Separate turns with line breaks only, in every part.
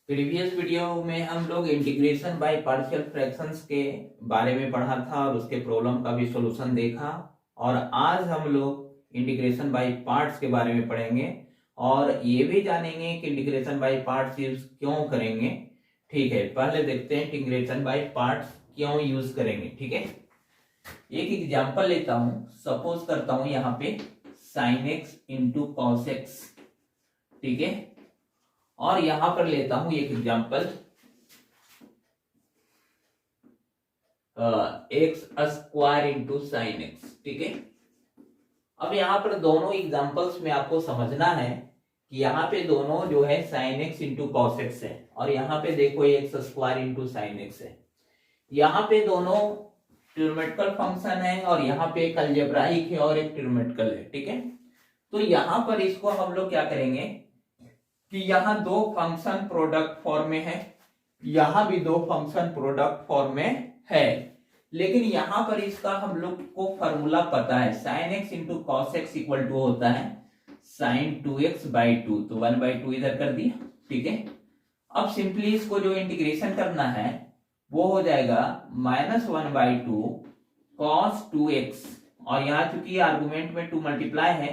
Previous video में हम लोग इंटीग्रेशन बाय पार्शियल फ्रैक्शंस के बारे में पढ़ा था और उसके प्रॉब्लम का भी सॉल्यूशन देखा। और आज हम लोग इंटीग्रेशन बाय पार्ट्स के बारे में पढ़ेंगे और ये भी जानेंगे कि इंटीग्रेशन बाय पार्ट्स यूज क्यों करेंगे। ठीक है, पहले देखते हैं इंटीग्रेशन बाय पार्ट्स क्यों यूज करेंगे। ठीक है, एक एग्जांपल लेता हूं। सपोज करता हूं यहाँ पे sin x into cos x. ठीक है, और यहां पर लेता हूं एक example x square into sine x. ठीक है, अब यहां पर दोनों एग्जांपल्स में आपको समझना है कि यहाँ पे दोनों जो है sine x into cos x है और यहाँ पे देखो x square into sine x है। यहाँ पे दोनों ट्रिग्नोमेट्रिकल फंक्शन है और यहाँ पे एक अलजेब्राइक है और एक ट्रिग्नोमेट्रिकल है। ठीक है, तो यहाँ पर इसको हम लोग क्या करेंगे कि यहाँ दो फंक्शन प्रोडक्ट फॉर्म में है, यहाँ भी दो फंक्शन प्रोडक्ट फॉर्म में है, लेकिन यहाँ पर इसका हम लोग को फॉर्मूला पता है। Sine x into cos x equal to होता है साइन 2x बाई 2, तो 1/2 इधर कर दिया। ठीक है, अब सिंपली इसको जो इंटीग्रेशन करना है वो हो जाएगा -1/2 cos 2x, और यहाँ चूंकि आर्गुमेंट में 2 मल्टीप्लाई है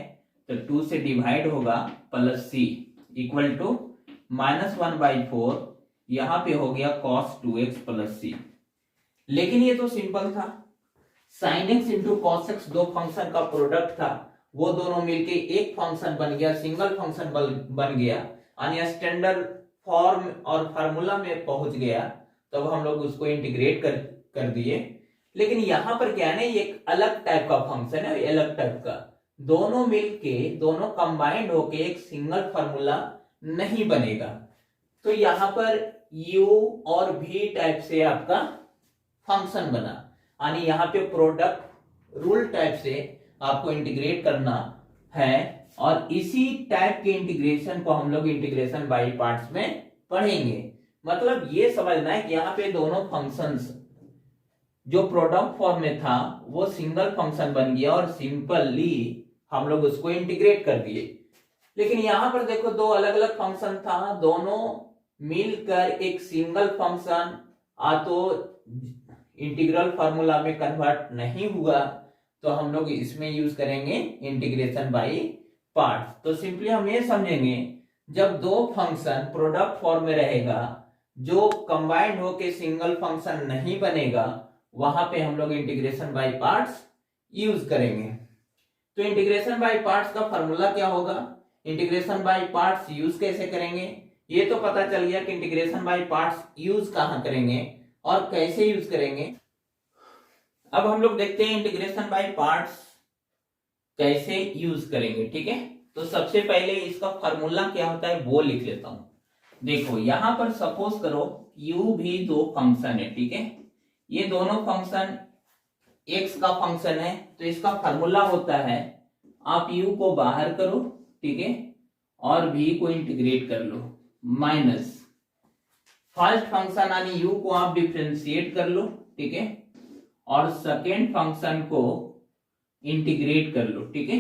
तो 2 से डिवाइड होगा प्लस c इक्वल टू -1/4, यहाँ पे हो गया cos 2x प्लस c। लेकिन ये तो सिंपल था, sin x into cos x दो फंक्शन का प्रोडक्ट था, वो दोनों मिलके एक फंक्शन बन गया, सिंगल फंक्शन बन गया, यानी स्टैंडर्ड फॉर्म और फार्मूला में पहुंच गया। तब हम लोग उसको इंटीग्रेट कर दिए। लेकिन यहाँ पर क्या है ना, ये एक अलग टाइप का फंक्शन है, अलग टाइप का, दोनों मिलके दोनों कंबाइंड होके एक सिंगल फार्मूला नहीं बनेगा। तो यहाँ पर u और v टाइप से आपका फंक्शन बना, यानी यहाँ पे प्रोडक्ट रूल टाइप से आपको इंटीग्रेट करना है और इसी टाइप के इंटीग्रेशन को हम लोग इंटीग्रेशन बाय पार्ट्स में पढ़ेंगे। मतलब ये समझना है कि यहाँ पे दोनों फंक्शंस जो प्रोडक्ट फॉर्म में था वो सिंगल फंक्शन बन गया और सिंपली हम लोग उसको इंटीग्रेट कर दिए। लेकिन यहाँ पर देखो दो अलग अलग फंक्शन था, दोनों मिलकर एक सिंगल फंक्शन तो इंटीग्रल फार्मूला में कन्वर्ट नहीं हुआ, तो हम लोग इसमें यूज करेंगे इंटीग्रेशन बाय पार्ट्स। तो सिंपली हम ये समझेंगे, जब दो फंक्शन प्रोडक्ट फॉर्म में रहेगा जो कंबाइंड होके सिंगल फंक्शन नहीं बनेगा, वहां पे हम लोग इंटीग्रेशन बाय पार्ट्स यूज करेंगे। तो इंटीग्रेशन बाय पार्ट्स का फार्मूला क्या होगा, इंटीग्रेशन बाय पार्ट्स यूज कैसे करेंगे, ये तो पता चल गया कि इंटीग्रेशन बाय पार्ट्स यूज कहां करेंगे और कैसे यूज करेंगे। अब हम लोग देखते हैं इंटीग्रेशन बाय पार्ट्स कैसे यूज करेंगे। ठीक है, तो सबसे पहले इसका फार्मूला क्या होता है वो लिख लेता हूं। देखो यहां पर सपोज करो u भी दो फंक्शन है। ठीक है, ये दोनों फंक्शन x का फंक्शन है, तो इसका फार्मूला होता है आप u को बाहर करो, ठीक है, और v को इंटीग्रेट कर लो, माइनस फर्स्ट फंक्शन यानी u को आप डिफरेंशिएट कर लो, ठीक है, और सेकेंड फंक्शन को इंटीग्रेट कर लो। ठीक है,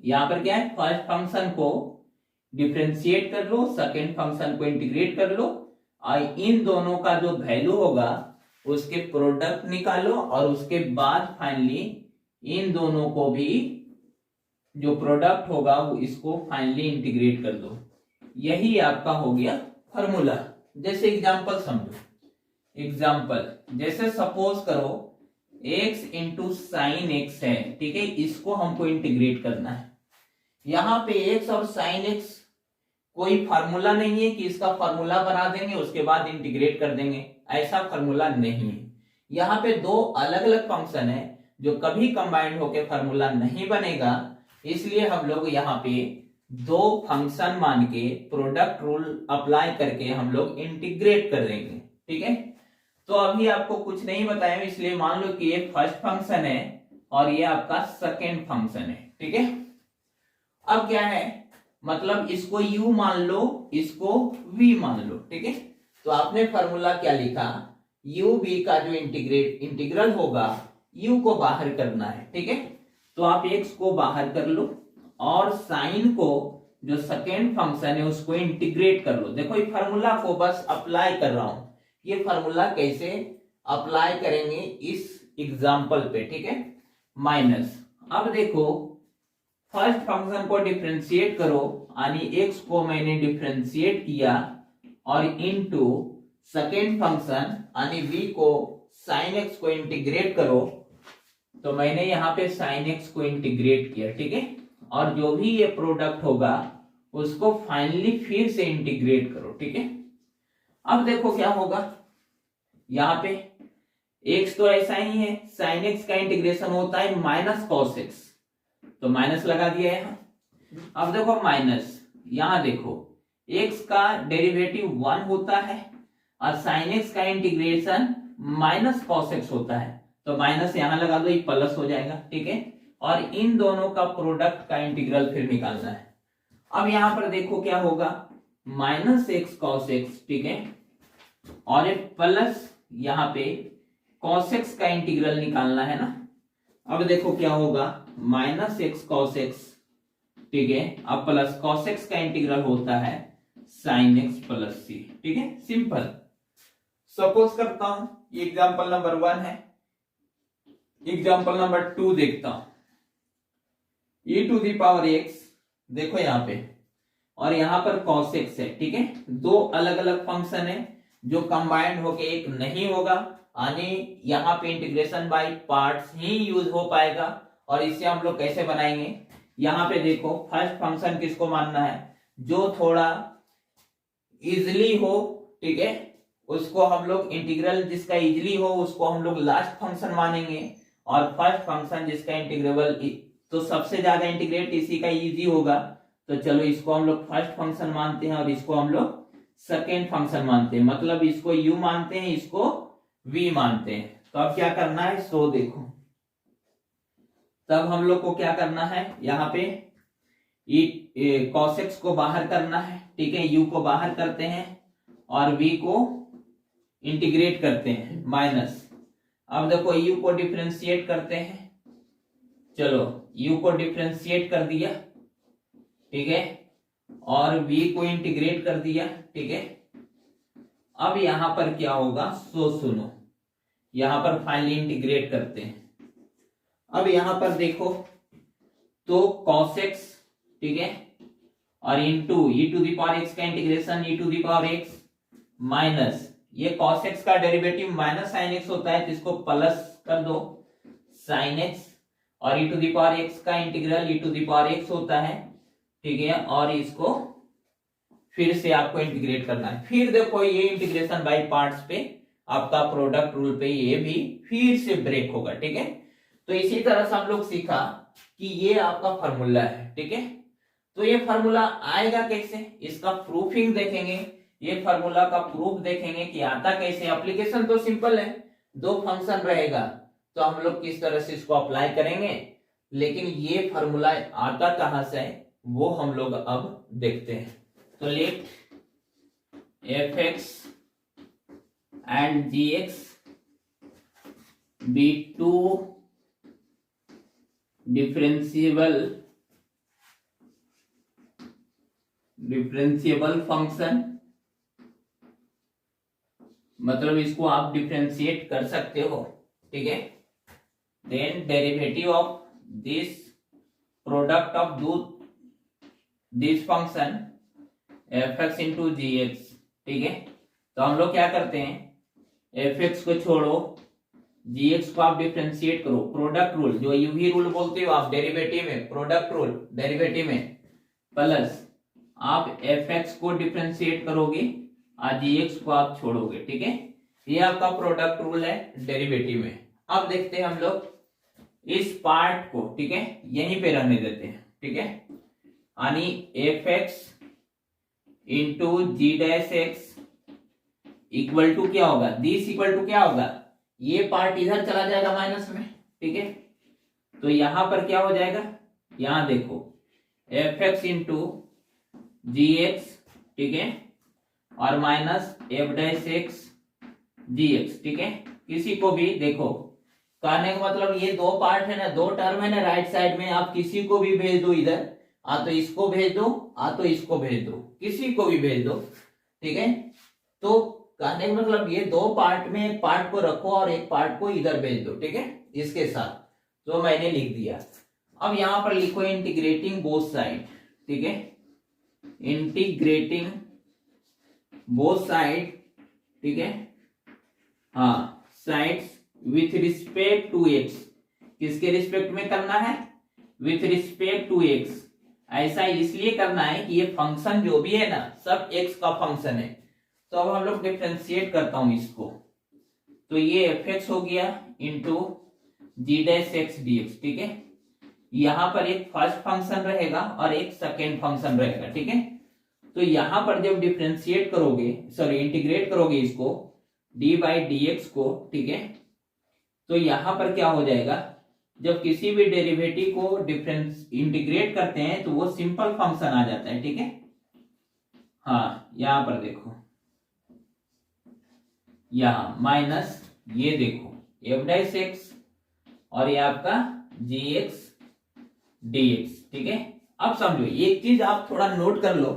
यहां पर क्या है, फर्स्ट फंक्शन को डिफरेंशिएट कर लो, सेकेंड फंक्शन को इंटीग्रेट कर लो, और इन दोनों का जो वैल्यू होगा उसके प्रोडक्ट निकालो और उसके बाद फाइनली इन दोनों को भी जो प्रोडक्ट होगा वो इसको फाइनली इंटीग्रेट कर दो। यही आपका हो गया फार्मूला। जैसे एग्जांपल समझो, एग्जांपल जैसे सपोज करो x इंटू साइन एक्स है, ठीक है, इसको हमको इंटीग्रेट करना है। यहाँ पे x और साइन एक्स कोई फार्मूला नहीं है कि इसका फार्मूला बना देंगे उसके बाद इंटीग्रेट कर देंगे, ऐसा फार्मूला नहीं है। यहाँ पे दो अलग अलग फंक्शन है जो कभी कंबाइंड होके फार्मूला नहीं बनेगा, इसलिए हम लोग यहाँ पे दो फंक्शन मान के प्रोडक्ट रूल अप्लाई करके हम लोग इंटीग्रेट कर देंगे। ठीक है, तो अभी आपको कुछ नहीं बताया, इसलिए मान लो कि ये फर्स्ट फंक्शन है और ये आपका सेकेंड फंक्शन है। ठीक है, अब क्या है, मतलब इसको u मान लो, इसको v मान लो। ठीक है, तो आपने फार्मूला क्या लिखा, u v का जो इंटीग्रल होगा u को बाहर करना है। ठीक है, तो आप x को बाहर कर लो और साइन को जो सेकेंड फंक्शन है उसको इंटीग्रेट कर लो। देखो ये फार्मूला को बस अप्लाई कर रहा हूं, ये फार्मूला कैसे अप्लाई करेंगे इस एग्जाम्पल पे, ठीक है। माइनस, अब देखो फर्स्ट फंक्शन को डिफरेंशिएट करो, यानी एक्स को मैंने डिफरेंशिएट किया, और इनटू सेकेंड फंक्शन यानी v को साइन एक्स को इंटीग्रेट करो, तो मैंने यहाँ पे साइन एक्स को इंटीग्रेट किया, ठीक है। और जो भी ये प्रोडक्ट होगा उसको फाइनली फिर से इंटीग्रेट करो, ठीक है। अब देखो क्या होगा, यहाँ पे x तो ऐसा ही है, साइन एक्स का इंटीग्रेशन होता है माइनस कॉस एक्स, तो माइनस लगा दिया यहाँ। अब देखो माइनस, यहाँ देखो x का डेरिवेटिव 1 होता है और साइन एक्स का इंटीग्रेशन माइनस कॉस एक्स होता है, तो माइनस यहां लगा दो, ये प्लस हो जाएगा, ठीक है। और इन दोनों का प्रोडक्ट का इंटीग्रल फिर निकालना है। अब यहां पर देखो क्या होगा, माइनस एक्स कॉस एक्स, ठीक है, और एक प्लस यहाँ पे कॉस एक्स का इंटीग्रल निकालना है ना। अब देखो क्या होगा, माइनस एक्स कॉस एक्स, ठीक है, अब प्लस कॉस एक्स का इंटीग्रल होता है साइन एक्स प्लस सी, ठीक है, सिंपल। सपोज करता हूं ये एग्जांपल नंबर 1 है, एग्जांपल नंबर 2 देखता हूं। e to the power x, देखो यहाँ पे, और यहाँ पर cos x है, ठीक है। दो अलग अलग फंक्शन है जो कंबाइंड होके एक नहीं होगा, यानी यहाँ पे integration by parts he use हो पाएगा। और इसे हम लोग कैसे बनाएंगे, यहाँ पे देखो फर्स्ट फंक्शन किसको मानना है, जो थोड़ा इजिली हो, ठीक है, उसको हम लोग इंटीग्रल जिसका इजिली हो उसको हम लोग लास्ट फंक्शन मानेंगे, और फर्स्ट फंक्शन जिसका इंटीग्रेबल तो सबसे ज्यादा इंटीग्रेट इसी का इजी होगा, तो चलो इसको हम लोग फर्स्ट फंक्शन मानते हैं और इसको हम लोग सेकेंड फंक्शन मानते हैं, मतलब इसको u मानते हैं, इसको v मानते हैं। तो अब क्या करना है, सो देखो तब हम लोग को क्या करना है, यहाँ पे cos x को बाहर करना है, ठीक है, u को बाहर करते हैं और v को इंटीग्रेट करते हैं माइनस। अब देखो u को डिफरेंशिएट करते हैं, चलो u को डिफरेंशिएट कर दिया, ठीक है, और v को इंटीग्रेट कर दिया, ठीक है। अब यहां पर क्या होगा, सो सुनो, यहां पर फाइनली इंटीग्रेट करते हैं। अब यहां पर देखो तो cos x, ठीक है, और into e to the power x का integration e to the power x minus ये cos x का डेरिवेटिव माइनस sin x होता है, तो इसको प्लस कर दो sin x, और e to the power x का integral e to the power x होता है, ठीक है, और इसको फिर से आपको इंटीग्रेट करना है। फिर देखो ये इंटीग्रेशन बाय पार्ट्स पे आपका प्रोडक्ट रूल पे ये भी फिर से ब्रेक होगा, ठीक है। तो इसी तरह से हम लोग सीखा कि ये आपका फार्मूला है, ठीक है। तो ये फार्मूला आएगा कैसे, इसका प्रूफिंग देखेंगे, ये फार्मूला का प्रूफ देखेंगे कि आता कैसे। एप्लीकेशन तो सिंपल है, दो फंक्शन रहेगा तो हम लोग किस तरह से इसको अप्लाई करेंगे, लेकिन ये फार्मूला आता कहां से है वो हम लोग अब देखते हैं। तो let f(x) and gx be two differentiable function, मतलब इसको आप डिफरेंशिएट कर सकते हो, ठीक है। Then derivative of this product of this function f(x) into gx, ठीक है। तो हम लोग क्या करते हैं, f(x) को छोड़ो, gx को आप डिफरेंशिएट करो, प्रोडक्ट रूल जो यूवी रूल बोलते हो आप डेरिवेटिव में, प्रोडक्ट रूल डेरिवेटिव में, प्लस आप f(x) को डिफरेंशिएट करोगे और gx को आप छोड़ोगे, ठीक है। ये आपका प्रोडक्ट रूल है डेरिवेटिव में। अब देखते हैं हम लोग इस पार्ट को, ठीक है, यहीं पे रहने देते हैं, ठीक है, यानी f(x) into g'(x) equal to क्या होगा, दिस इक्वल टू क्या होगा, ये पार्ट इधर चला जाएगा माइनस में, ठीक है। तो यहां पर क्या हो जाएगा, यहां देखो f(x) इंटू gx, ठीक है, और माइनस f'(x) gx, ठीक है। किसी को भी देखो, कहने का मतलब ये दो पार्ट है ना, दो टर्म है ना राइट साइड में, आप किसी को भी भेज दो इधर, आ तो इसको भेज दो, आ तो इसको भेज दो, किसी को भी भेज दो, ठीक है। तो कहने का मतलब ये दो पार्ट में एक पार्ट को रखो और एक पार्ट को इधर भेज दो, ठीक है, इसके साथ। तो मैंने लिख दिया। अब यहां पर लिखो इंटीग्रेटिंग बोथ साइड, ठीक है, इंटीग्रेटिंग बोथ साइड, ठीक है, हाँ, sides with respect to x. किसके रिस्पेक्ट में करना है? With respect to x. ऐसा इसलिए करना है कि ये फंक्शन जो भी है ना सब एक्स का फंक्शन है। तो अब हम लोग डिफ्रेंशिएट करता हूं इसको, तो ये एफ एक्स हो गया इंटू जी डैश एक्स डी एक्स, ठीक है। यहां पर एक फर्स्ट फंक्शन रहेगा और एक सेकेंड फंक्शन रहेगा, ठीक है। तो यहां पर जब डिफ्रेंशिएट करोगे, सॉरी इंटीग्रेट करोगे इसको डी बाई डी एक्स को, ठीक है, तो यहां पर क्या हो जाएगा, जब किसी भी डेरिवेटिव को डिफरेंस इंटीग्रेट करते हैं तो वो सिंपल फंक्शन आ जाता है, ठीक है। हाँ, यहां पर देखो, यहां माइनस ये देखो एफ डैश एक्स और ये आपका जी एक्स डी एक्स, ठीक है। अब समझो एक चीज आप थोड़ा नोट कर लो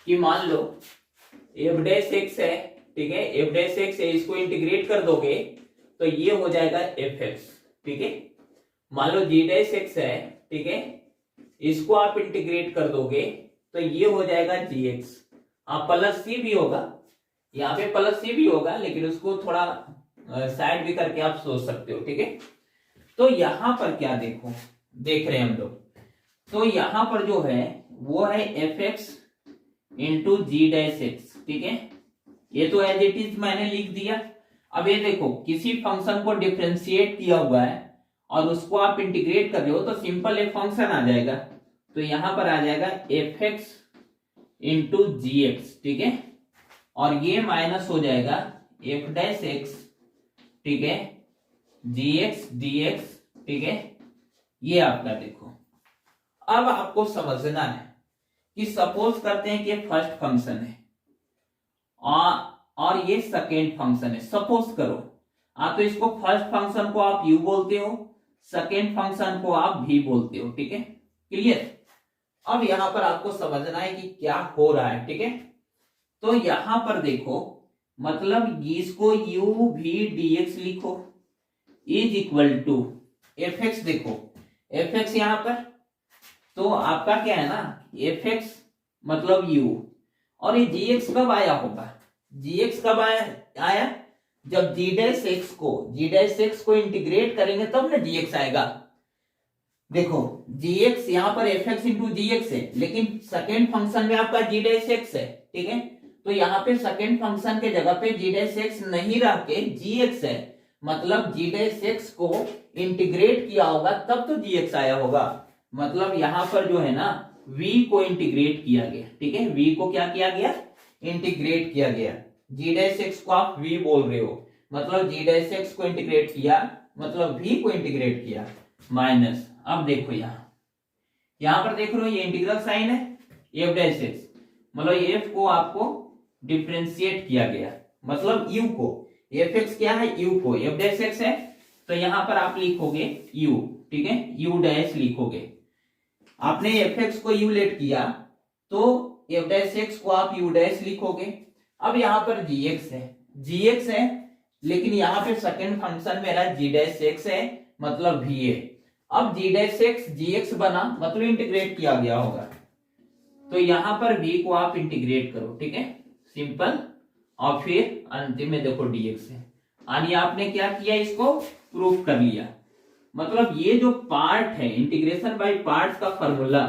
कि मान लो एफ डैश एक्स है, ठीक है, एफ डैश एक्स है, इसको इंटीग्रेट कर दोगे तो ये हो जाएगा एफ एक्स, ठीक है। मान लो जी डैश एक्स है, ठीक है, इसको आप इंटीग्रेट कर दोगे तो ये हो जाएगा जी एक्स। हाँ, प्लस सी भी होगा, यहाँ पे प्लस सी भी होगा, लेकिन उसको थोड़ा साइड भी करके आप सोच सकते हो, ठीक है। तो यहां पर क्या देखो, देख रहे हैं हम लोग, तो यहां पर जो है वो है एफ एक्स इंटू जी डैश एक्स, ठीक है। ये तो एज इट इज मैंने लिख दिया। अब ये देखो किसी फंक्शन को डिफरेंशिएट किया हुआ है और उसको आप इंटीग्रेट कर रहे हो तो सिंपल एक फंक्शन आ जाएगा, तो यहां पर आ जाएगा एफ एक्स इंटू जी एक्स, ठीक है, और ये माइनस हो जाएगा एफ डैश एक्स, ठीक है, जी एक्स डी एक्स, ठीक है। ये आपका देखो, अब आपको समझना है कि सपोज करते हैं कि ये फर्स्ट फंक्शन है और ये सेकेंड फंक्शन है, सपोज करो। आप तो इसको फर्स्ट फंक्शन को आप यू बोलते हो, सेकेंड फंक्शन को आप भी बोलते हो, ठीक है, क्लियर। अब यहां पर आपको समझना है कि क्या हो रहा है, ठीक है। तो यहां पर देखो, मतलब इसको यू भी dx लिखो is equal to f x, देखो एफ एक्स यहां पर, तो आपका क्या है ना एफ एक्स मतलब u, और ये gx कब आया होगा, gx कब आया जब g डैश x को इंटीग्रेट करेंगे तब ना gx आएगा। देखो gx यहाँ पर एफ एक्स इंटू जी एक्स है, लेकिन सेकेंड फंक्शन में आपका g डैश x है, ठीक है। तो यहाँ पे सेकेंड फंक्शन के जगह पे g डैश x नहीं रख के gx है, मतलब g डैश x को इंटीग्रेट किया होगा तब तो gx आया होगा। मतलब यहाँ पर जो है ना v को इंटीग्रेट किया गया, ठीक है, v को क्या किया गया, इंटीग्रेट किया गया। g डैश x को आप v बोल रहे हो, मतलब g डैश x को इंटीग्रेट किया मतलब v को इंटीग्रेट किया, माइनस। अब देखो यहाँ पर देख रहे हो ये इंटीग्रल साइन है f डैश x, मतलब f को आपको डिफरेंशिएट किया गया, मतलब u को, एफ एक्स क्या है u को, एफ डैश एक्स है, तो यहां पर आप लिखोगे u, ठीक है, u डैश लिखोगे। आपने एफ एक्स को u लेट किया तो एफ डैश एक्स को आप u डैश लिखोगे। अब यहां पर gx है, लेकिन यहां पे सेकंड फंक्शन मेरा g डैश एक्स है, मतलब v है। अब g डैश एक्स gx बना, मतलब इंटीग्रेट किया गया होगा, तो यहां पर v को आप इंटीग्रेट करो, ठीक है, सिंपल, और फिर अंतिम में देखो dx है। यानी आपने क्या किया, इसको प्रूफ कर लिया। मतलब ये जो पार्ट है इंटीग्रेशन बाय पार्ट्स का फॉर्मूला,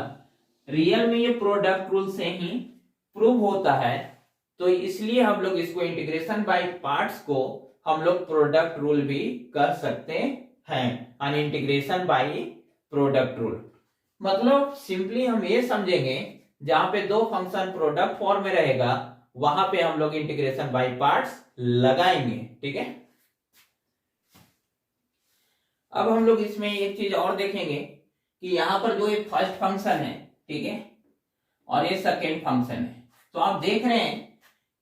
रियल में ये प्रोडक्ट रूल से ही प्रूव होता है, तो इसलिए हम लोग इसको इंटीग्रेशन बाय पार्ट्स को हम लोग प्रोडक्ट रूल भी कर सकते हैं, यानी इंटीग्रेशन बाय प्रोडक्ट रूल। मतलब सिंपली हम ये समझेंगे जहां पे दो फंक्शन प्रोडक्ट फॉर्म में रहेगा वहां पे हम लोग इंटीग्रेशन बाय पार्ट्स लगाएंगे, ठीक है। अब हम लोग इसमें एक चीज और देखेंगे कि यहां पर जो ये फर्स्ट फंक्शन है, ठीक है, और ये सेकेंड फंक्शन है, तो आप देख रहे हैं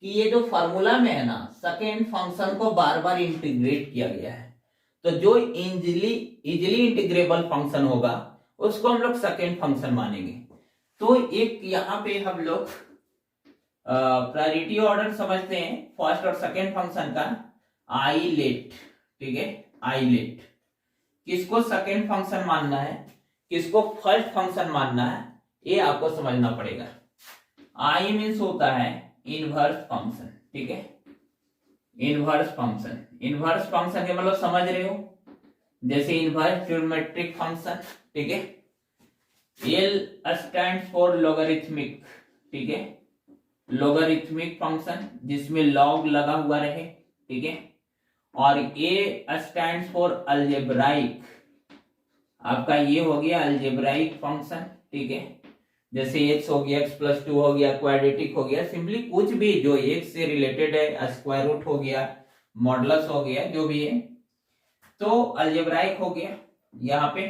कि ये जो फॉर्मूला में है ना सेकेंड फंक्शन को बार बार इंटीग्रेट किया गया है, तो जो इजिली इंटीग्रेबल फंक्शन होगा उसको हम लोग सेकेंड फंक्शन मानेंगे। तो एक यहाँ पे हम लोग प्रायोरिटी ऑर्डर समझते हैं फर्स्ट और सेकंड फंक्शन का। आई लेट, ठीक है, आई लेट किसको सेकंड फंक्शन मानना है, किसको फर्स्ट फंक्शन मानना है, ये आपको समझना पड़ेगा। आई मीन्स होता है इनवर्स फंक्शन, ठीक है, इनवर्स फंक्शन। इनवर्स फंक्शन के मतलब समझ रहे हो, जैसे इनवर्स ट्रिग्नोमेट्रिक फंक्शन, ठीक है। एल स्टैंड्स फॉर लॉगरिथमिक, ठीक है, लॉगरिथमिक फंक्शन जिसमें लॉग लगा हुआ रहे, ठीक है। और ए स्टैंड्स फॉर अलजेब्राइक, आपका ये हो गया अलजेब्राइक फंक्शन, ठीक है, जैसे x हो गया, x+2 हो गया, क्वाड्रेटिक हो गया, सिंपली कुछ भी जो x से रिलेटेड है, स्क्वायर रूट हो गया, मॉडुलस हो गया, जो भी है, तो अलजेब्राइक हो गया। यहाँ पे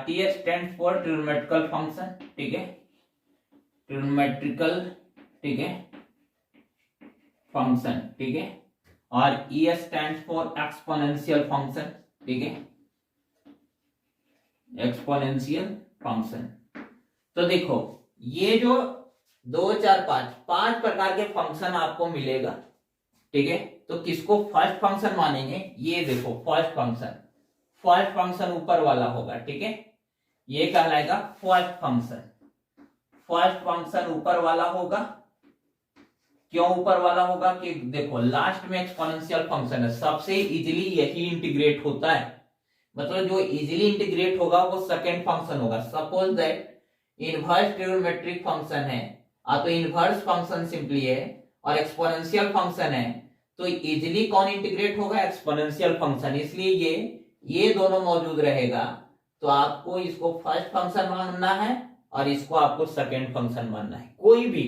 T stand for trigonometrical function, ठीक है, ट्रिग्नोमेट्रिकल, ठीक है, फंक्शन, ठीक है। और E stand for exponential function, ठीक है, एक्सपोनेंशियल फंक्शन। तो देखो ये जो 2 4 5 प्रकार के फंक्शन आपको मिलेगा, ठीक है। तो किसको फर्स्ट फंक्शन मानेंगे, ये देखो फर्स्ट फंक्शन, फर्स्ट फंक्शन ऊपर वाला होगा, ठीक है, ये कहलाएगा फर्स्ट फंक्शन। फर्स्ट फंक्शन ऊपर वाला होगा, क्यों ऊपर वाला होगा कि देखो लास्ट में एक्सपोनेंशियल फंक्शन है, सबसे इजीली यही इंटीग्रेट होता है, मतलब जो इजीली इंटीग्रेट होगा वो सेकंड फंक्शन होगा। Suppose that inverse trigonometric function है, तो इनवर्स फंक्शन सिंपली है, और एक्सपोनेंशियल फंक्शन है, तो इजीली कौन इंटीग्रेट होगा, एक्सपोनेंशियल फंक्शन, इसलिए ये दोनों मौजूद रहेगा। तो आपको इसको फर्स्ट फंक्शन मानना है और इसको आपको सेकंड फंक्शन मानना है। कोई भी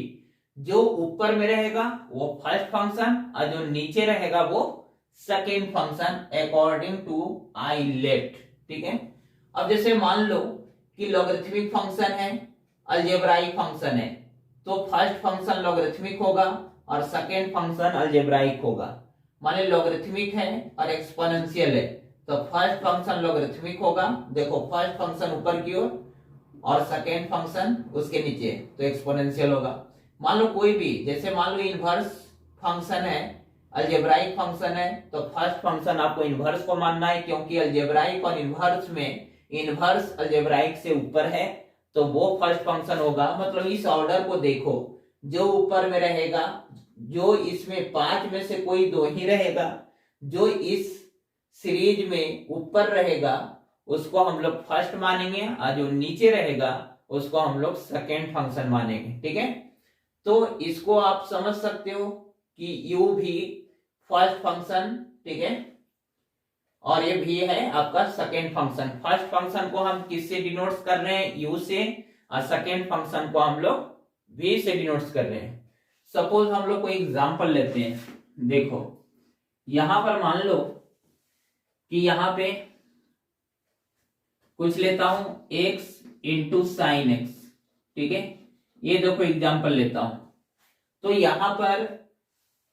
जो ऊपर में रहेगा वो फर्स्ट फंक्शन और जो नीचे रहेगा वो second function according to ILATE, ठीक है। अब जैसे मान लो कि लॉगरिथमिक फंक्शन है, अलजेब्राइक फंक्शन है, तो फर्स्ट फंक्शन लॉगरिथमिक होगा और सेकंड फंक्शन अलजेब्राइक होगा। मान लो लॉगरिथमिक है और एक्सपोनेंशियल है, तो फर्स्ट फंक्शन लॉगरिथमिक होगा, देखो फर्स्ट फंक्शन ऊपर की ओर और सेकंड फंक्शन उसके नीचे, तो एक्सपोनेंशियल होगा। मान लो कोई भी, जैसे मान लो इनवर्स फंक्शन है, अलजेब्राइक फंक्शन है, तो फर्स्ट फंक्शन आपको इनवर्स को मानना है, क्योंकि अलजेब्राइक और इनवर्स में इनवर्स अलजेब्राइक से ऊपर है, तो वो फर्स्ट फंक्शन होगा। मतलब इस ऑर्डर को देखो, जो ऊपर में रहेगा, जो इसमें 5 में से कोई 2 ही रहेगा, जो इस सीरीज में ऊपर रहेगा उसको हम लोग फर्स्ट मानेंगे, और जो नीचे रहेगा उसको हम लोग सेकेंड फंक्शन मानेंगे, ठीक है। तो इसको आप समझ सकते हो कि u भी फर्स्ट फंक्शन, ठीक है, और ये भी है आपका सेकेंड फंक्शन। फर्स्ट फंक्शन को हम किससे डिनोट कर रहे हैं, u से, और सेकेंड फंक्शन को हम लोग v से डिनोट कर रहे हैं। सपोज हम लोग कोई एग्जांपल लेते हैं, देखो यहां पर मान लो कि यहां पे कुछ लेता हूं x इंटू साइन एक्स, ठीक है, ये देखो एग्जांपल लेता हूं। तो यहां पर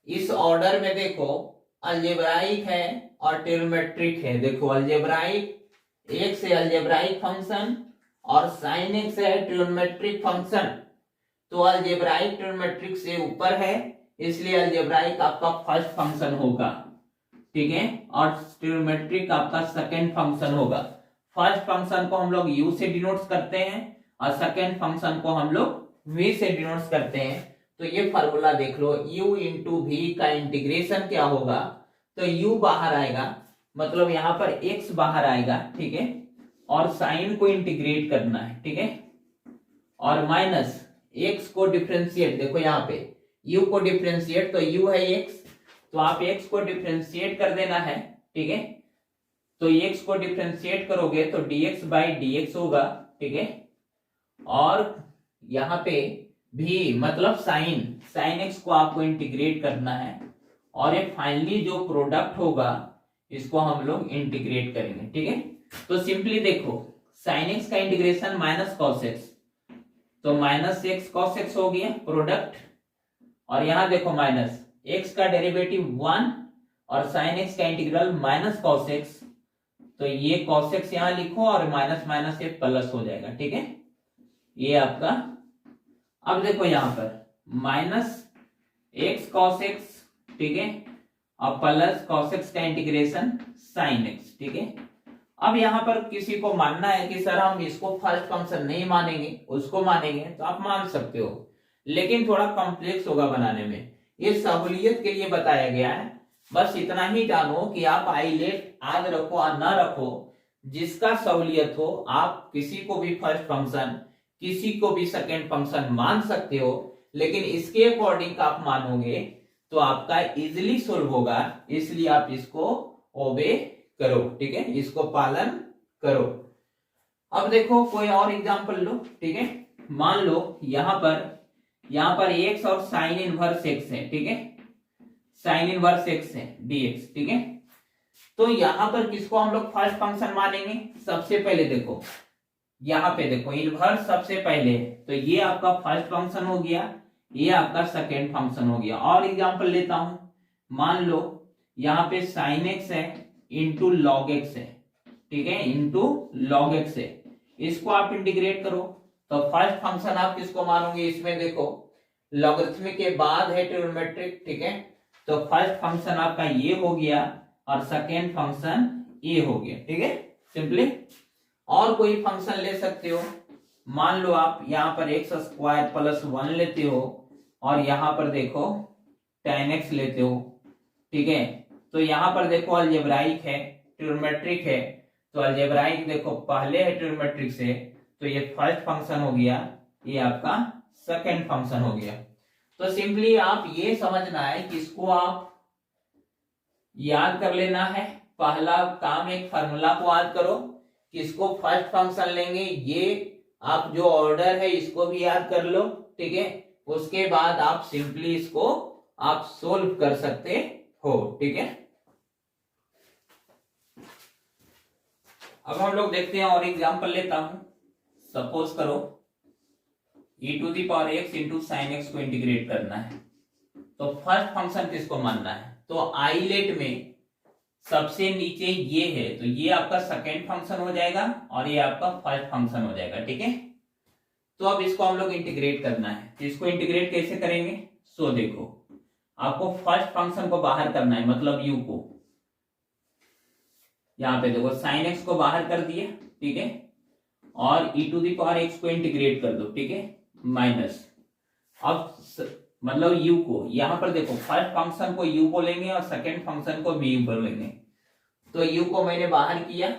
इस ऑर्डर में देखो अलजेब्राइक है और ट्रिग्नोमेट्रिक है। देखो अलजेब्राइक, एक्स है अलजेब्राइक फंक्शन और साइन एक्स है ट्रिग्नोमेट्रिक फंक्शन। तो अलजेब्राइक ट्रिग्नोमेट्रिक से ऊपर है, इसलिए अलजेब्राइक आपका फर्स्ट फंक्शन होगा, ठीक है, और ट्रिग्नोमेट्रिक आपका सेकंड फंक्शन होगा। फर्स्ट फंक्शन को हम लोग u से डिनोट करते हैं और सेकंड फंक्शन को हम लोग v से डिनोट करते हैं। तो ये फार्मूला देख लो, u इंटू v का इंटीग्रेशन क्या होगा, तो u बाहर आएगा, मतलब यहाँ पर x बाहर आएगा, ठीक है, और साइन को इंटीग्रेट करना है, ठीक है, और माइनस x को डिफरेंशिएट, देखो यहाँ पे u को डिफरेंशिएट, तो u है x, तो आप x को डिफरेंशिएट कर देना है, ठीक है। तो x को डिफरेंशिएट करोगे तो dx बाई dx होगा, ठीक है, और यहाँ पे भी मतलब साइन x को आपको इंटीग्रेट करना है, और ये फाइनली जो प्रोडक्ट होगा इसको हम लोग इंटीग्रेट करेंगे, ठीक है। तो सिंपली देखो साइन x का इंटीग्रेशन माइनस कॉस x, तो माइनस x कॉस x हो गया प्रोडक्ट, और यहां देखो माइनस x का डेरिवेटिव 1 और साइन x का इंटीग्रल माइनस कॉस x, तो ये cos x यहां लिखो और माइनस माइनस ये प्लस हो जाएगा, ठीक है। ये आपका, अब देखो यहां पर माइनस एक्स कॉस एक्स, ठीक है, और प्लस कॉस एक्स का इंटीग्रेशन साइन एक्स, ठीक है। अब यहां पर किसी को मानना है कि सर हम इसको फर्स्ट फंक्शन नहीं मानेंगे उसको मानेंगे, तो आप मान सकते हो, लेकिन थोड़ा कॉम्प्लेक्स होगा बनाने में, ये सहूलियत के लिए बताया गया है। बस इतना ही जानो कि आप आइलेट याद रखो और ना रखो, जिसका सहूलियत हो आप किसी को भी फर्स्ट फंक्शन किसी को भी सेकेंड फंक्शन मान सकते हो, लेकिन इसके अकॉर्डिंग आप मानोगे तो आपका इजिली सोल्व होगा, इसलिए आप इसको ओबे करो, ठीक है, इसको पालन करो। अब देखो कोई और एग्जांपल लो, ठीक है, मान लो यहां पर एक्स और साइन इनवर्स एक्स है, ठीक है, साइन इनवर्स एक्स है dx, ठीक है। तो यहां पर किसको हम लोग फर्स्ट फंक्शन मानेंगे, सबसे पहले देखो यहां पे देखो इनवर्स सबसे पहले, तो ये आपका फर्स्ट फंक्शन हो गया, ये आपका सेकेंड फंक्शन हो गया। और एग्जांपल लेता हूं, मान लो यहाँ पे साइन एक्स है इंटू लॉग एक्स है, ठीक है, इंटू लॉग एक्स है, इसको आप इंटीग्रेट करो, तो फर्स्ट फंक्शन आप किसको मानोगे, इसमें देखो लॉगरिथमिक के बाद है ट्रिग्नोमेट्रिक, ठीक है, तो फर्स्ट फंक्शन आपका ये हो गया और सेकेंड फंक्शन ये हो गया, ठीक है, सिंपली। और कोई फंक्शन ले सकते हो, मान लो आप यहाँ पर एक्स स्क्वायर प्लस 1 लेते हो और यहाँ पर देखो tan x लेते हो, ठीक है, तो यहाँ पर देखो अलजेब्राइक है ट्रिग्नोमेट्रिक है, तो अलजेब्राइक देखो पहले है ट्रिग्नोमेट्रिक से, तो ये फर्स्ट फंक्शन हो गया, ये आपका सेकंड फंक्शन हो गया। तो सिंपली आप ये समझना है कि इसको आप याद कर लेना है, पहला काम एक फार्मूला को याद करो, किसको फर्स्ट फंक्शन लेंगे, ये आप जो ऑर्डर है इसको भी याद कर लो, ठीक है, उसके बाद आप सिंपली इसको आप सोल्व कर सकते हो, ठीक है। अब हम लोग देखते हैं और एग्जांपल लेता हूं, सपोज करो e to the power x into sine x को इंटीग्रेट करना है, तो फर्स्ट फंक्शन किसको मानना है, तो आइलेट में सबसे नीचे ये है, तो ये आपका सेकेंड फंक्शन हो जाएगा और ये आपका फर्स्ट फंक्शन हो जाएगा, ठीक है। तो अब इसको हम लोग इंटीग्रेट करना है, तो इसको इंटीग्रेट कैसे करेंगे, सो देखो आपको फर्स्ट फंक्शन को बाहर करना है, मतलब u को, यहाँ पे देखो साइन एक्स को बाहर कर दिए, ठीक है, और e to the power x को इंटीग्रेट कर दो, ठीक है, माइनस, अब मतलब u को, यहां पर देखो फर्स्ट फंक्शन को u बोलेंगे और सेकेंड फंक्शन को v बोलेंगे, तो u को मैंने बाहर किया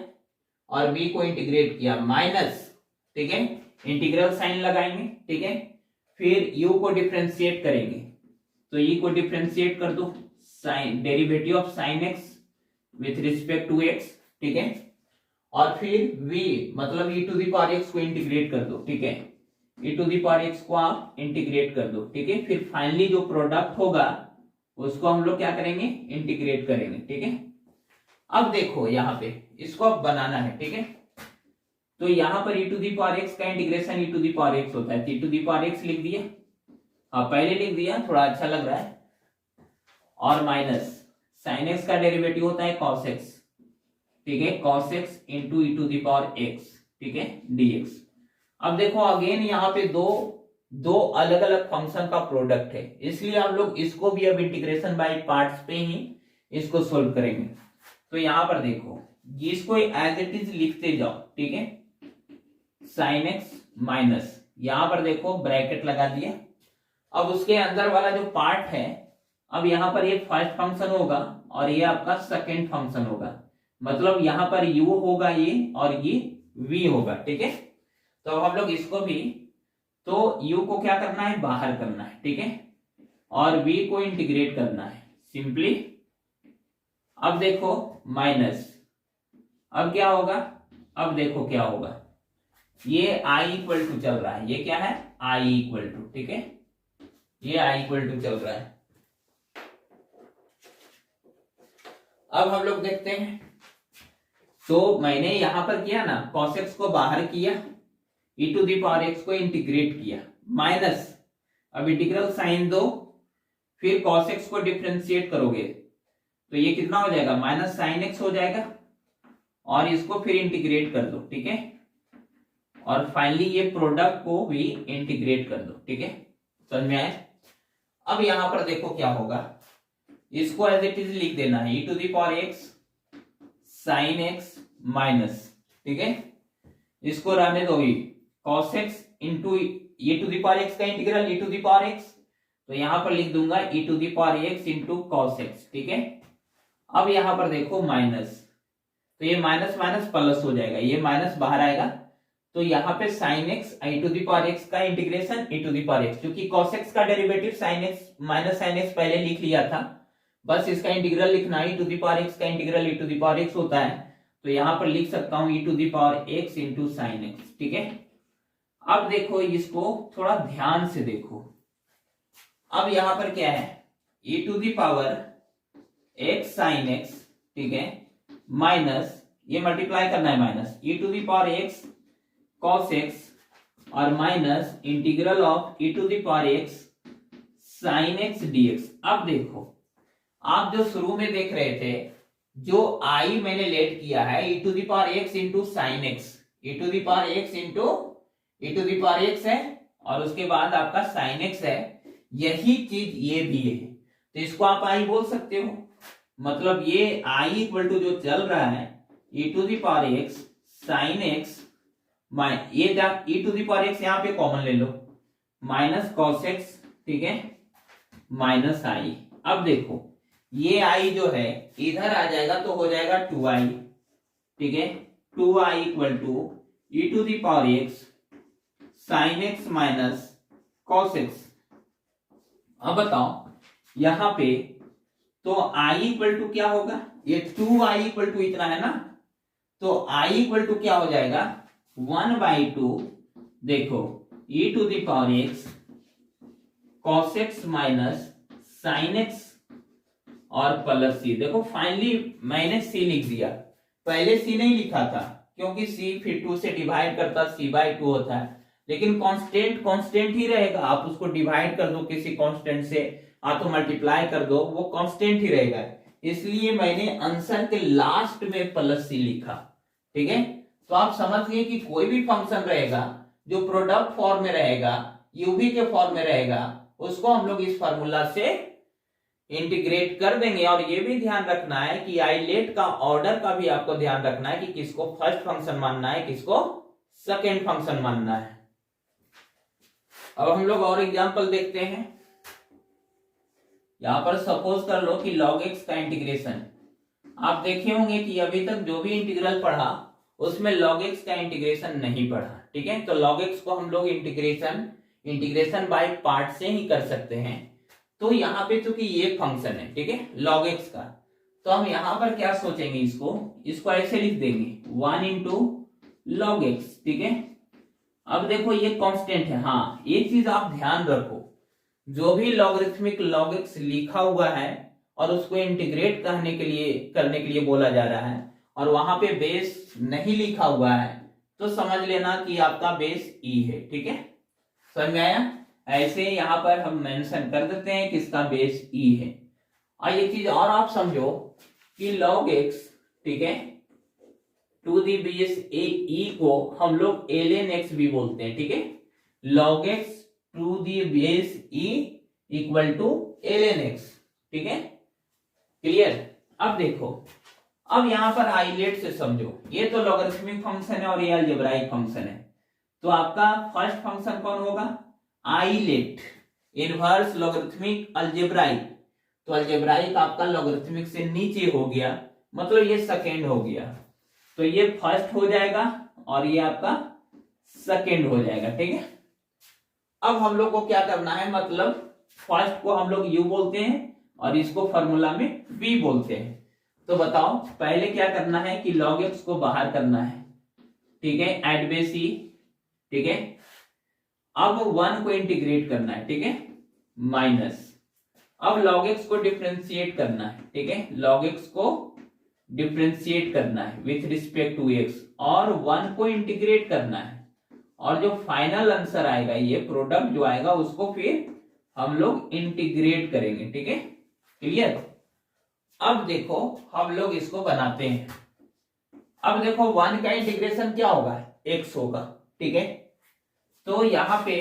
और v को इंटीग्रेट किया, माइनस, ठीक है, इंटीग्रल साइन लगाएंगे, ठीक है, फिर u को डिफरेंशिएट करेंगे, तो e को डिफरेंशिएट कर दो, sine derivative of sine x with respect to x, ठीक है, और फिर v मतलब e to the power x को इंटीग्रेट कर दो, ठीक है, e to the power x को आप इंटीग्रेट कर दो, ठीक है, फिर फाइनली जो प्रोडक्ट होगा उसको हम लोग क्या करेंगे, इंटीग्रेट करेंगे, ठीक है। अब देखो यहाँ पे इसको अब बनाना है, ठीक है, तो यहाँ पर e to the power x का integration e to the power x होता है, e to the power x लिख दिया, हाँ पहले लिख दिया, थोड़ा अच्छा लग रहा है, और माइनस साइन एक्स का डेरिवेटिव होता है cos x, ठीक है, cos x into e to the power x, ठीक है, dx। अब देखो अगेन यहाँ पे दो अलग अलग फंक्शन का प्रोडक्ट है, इसलिए हम लोग इसको भी अब इंटीग्रेशन बाय पार्ट्स पे ही इसको सोल्व करेंगे। तो यहाँ पर देखो इसको एज इट इज लिखते जाओ, ठीक है, साइन एक्स माइनस, यहाँ पर देखो ब्रैकेट लगा दिया, अब उसके अंदर वाला जो पार्ट है, अब यहाँ पर ये फर्स्ट फंक्शन होगा और ये आपका सेकेंड फंक्शन होगा, मतलब यहाँ पर u होगा ये और ये v होगा, ठीक है। तो हम लोग इसको भी, तो u को क्या करना है, बाहर करना है, ठीक है, और v को इंटीग्रेट करना है, सिंपली। अब देखो माइनस, अब क्या होगा, अब देखो क्या होगा, ये i इक्वल टू चल रहा है, ये क्या है i इक्वल टू, ठीक है, ये i इक्वल टू चल रहा है। अब हम लोग देखते हैं, तो मैंने यहां पर किया ना, cos x को बाहर किया, e to the power x को इंटीग्रेट किया, माइनस, अब इंटीग्रल साइन दो, फिर cos x को डिफरेंशिएट करोगे तो ये कितना हो जाएगा, माइनस साइन x हो जाएगा, और इसको फिर इंटीग्रेट कर दो, ठीक है, और फाइनली ये प्रोडक्ट को भी इंटीग्रेट कर दो। ठीक है, समझ में आया? अब यहां पर देखो क्या होगा, इसको एज इट इज लिख देना है e to the power x sin x minus, ठीक है, इसको रहने दो cos x into e to the power x का integral e to the power x, तो यहां पर लिख दूंगा e to the power x into cos x। ठीक है, अब यहां पर देखो माइनस, तो ये माइनस माइनस प्लस हो जाएगा, ये माइनस बाहर आएगा, तो यहाँ पे sin x i to the power x का integration e to the power x, क्योंकि cos x का derivative sin x minus sin x पहले लिख लिया था, बस इसका इंटीग्रल लिखना e to the power x का integral e to the power x होता है, तो यहाँ पर लिख सकता हूँ e to the power x into sine x। ठीक है, अब देखो इसको थोड़ा ध्यान से देखो, अब यहाँ पर क्या है e to the power x sin x, ठीक है, माइनस ये मल्टीप्लाई करना है minus e to the power x cos x और minus integral of e to the power x sin x dx। अब देखो आप जो शुरू में देख रहे थे, जो i मैंने लेट किया है e to the power x into sine x, e to the power x into e to the power x है और उसके बाद आपका sin x है, यही चीज ये भी है, तो इसको आप i बोल सकते हो, मतलब ये i इक्वल टू जो चल रहा है e to the power x sin x, ये e to the power x यहाँ पे कॉमन ले लो, माइनस cos x, ठीक है, माइनस i। अब देखो ये i जो है इधर आ जाएगा तो हो जाएगा 2i, ठीक है, 2i equal to e to the power x sin x minus cos x। अब बताओ यहां पे तो i इक्वल टू क्या होगा, ये 2i इक्वल टू इतना है ना, तो i इक्वल टू क्या हो जाएगा 1/2, देखो e to the power x cos x minus sin x और प्लस c। देखो फाइनली मैंने c लिख दिया, पहले c नहीं लिखा था क्योंकि c फिर 2 से डिवाइड करता c/2 होता है, लेकिन कांस्टेंट कांस्टेंट ही रहेगा, आप उसको डिवाइड कर दो किसी कांस्टेंट से, आप तो मल्टीप्लाई कर दो, वो कांस्टेंट ही रहेगा, इसलिए मैंने आंसर के लास्ट में प्लस c लिखा। ठीक है, तो आप समझ गए कि कोई भी फंक्शन रहेगा जो प्रोडक्ट फॉर्म में रहेगा, यूवी के फॉर्म में रहेगा, उसको हम लोग इस फार्मूला से इंटीग्रेट कर देंगे। और ये भी ध्यान रखना है कि आइलेट का ऑर्डर का भी आपको ध्यान रखना है कि किसको फर्स्ट फंक्शन मानना है, किसको सेकेंड फंक्शन मानना है। अब हम लोग और एग्जांपल देखते हैं। यहां पर सपोज कर लो कि log x का इंटीग्रेशन, आप देखे होंगे कि अभी तक जो भी इंटीग्रल पढ़ा उसमें log x का इंटीग्रेशन नहीं पढ़ा। ठीक है, तो log x को हम लोग इंटीग्रेशन बाय पार्ट से ही कर सकते हैं। तो यहाँ पे चूंकि ये फंक्शन है, ठीक है, log x का, तो हम यहाँ पर क्या सोचेंगे, इसको ऐसे लिख देंगे 1 इंटू log x। ठीक है, अब देखो ये कांस्टेंट है, हाँ एक चीज आप ध्यान रखो, जो भी लॉगरिथमिक log x लिखा हुआ है और उसको इंटीग्रेट करने के लिए बोला जा रहा है और वहां पे बेस नहीं लिखा हुआ है, तो समझ लेना कि आपका बेस e है। ठीक है, समझ में आया? ऐसे यहाँ पर हम मेंशन कर देते हैं कि इसका बेस e है। और ये चीज और आप समझो कि log x, ठीक है, टू दी बेस e को हम लोग ln x भी बोलते हैं। ठीक है, log x to the base e equal to ln x। ठीक है, क्लियर? अब देखो, अब यहां पर आइलेट से समझो, ये तो लॉगरिथमिक फंक्शन है और ये अलजेब्राइक फंक्शन है, तो आपका फर्स्ट फंक्शन कौन होगा, आइलेट, इनवर्स लॉगरिथमिक अलजेब्राइक, तो अलजेब्राइक आपका लॉगरिथमिक से नीचे हो गया, मतलब ये सेकेंड हो गया, तो ये फर्स्ट हो जाएगा और ये आपका सेकेंड हो जाएगा। ठीक है, अब हम लोग को क्या करना है, मतलब फर्स्ट को हम लोग u बोलते हैं और इसको फॉर्मूला में v बोलते हैं। तो बताओ पहले क्या करना है कि log x को बाहर करना है, ठीक है, एट बेस e। ठीक है, अब 1 को इंटीग्रेट करना है, ठीक है, माइनस, अब log x को डिफरेंशिएट करना है। ठीक है, log x को डिफरेंशिएट करना है विथ रिस्पेक्ट टू x और 1 को इंटीग्रेट करना है, और जो फाइनल आंसर आएगा, ये प्रोडक्ट जो आएगा उसको फिर हम लोग इंटीग्रेट करेंगे। ठीक है, क्लियर? अब देखो हम लोग इसको बनाते हैं। अब देखो 1 का इंटीग्रेशन क्या होगा, x होगा, ठीक है। तो यहाँ पे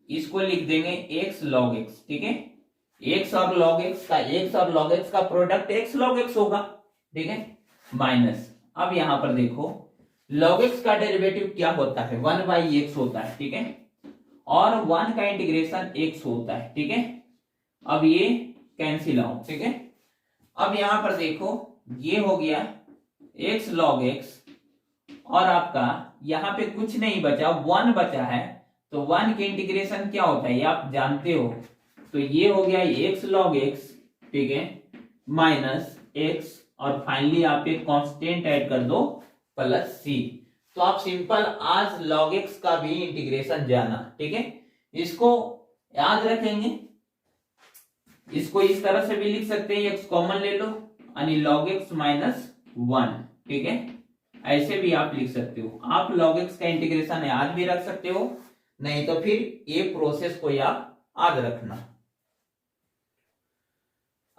इसको लिख देंगे x log x, ठीक है। x और log x का प्रोडक्ट x log x होगा, ठीक है, माइनस, अब यहां पर देखो log x का डेरिवेटिव क्या होता है, 1/x होता है, ठीक है, और 1 का इंटीग्रेशन x होता है, ठीक है। अब ये कैंसिल आउट, ठीक है। अब यहां पर देखो ये हो गया x log x और आपका यहाँ पे कुछ नहीं बचा, 1 बचा है, तो 1 के इंटीग्रेशन क्या होता है ये आप जानते हो, तो ये हो गया x log x, ठीक है, माइनस x और फाइनली आप एक कांस्टेंट ऐड कर दो प्लस c। तो आप सिंपल आज log x का भी इंटीग्रेशन जाना, ठीक है, इसको याद रखेंगे। इसको इस तरह से भी लिख सकते हैं, x कॉमन ले लो यानी log x माइनस 1, ठीक है, ऐसे भी आप लिख सकते हो। आप log x का इंटीग्रेशन याद भी रख सकते हो, नहीं तो फिर ये प्रोसेस को याद रखना।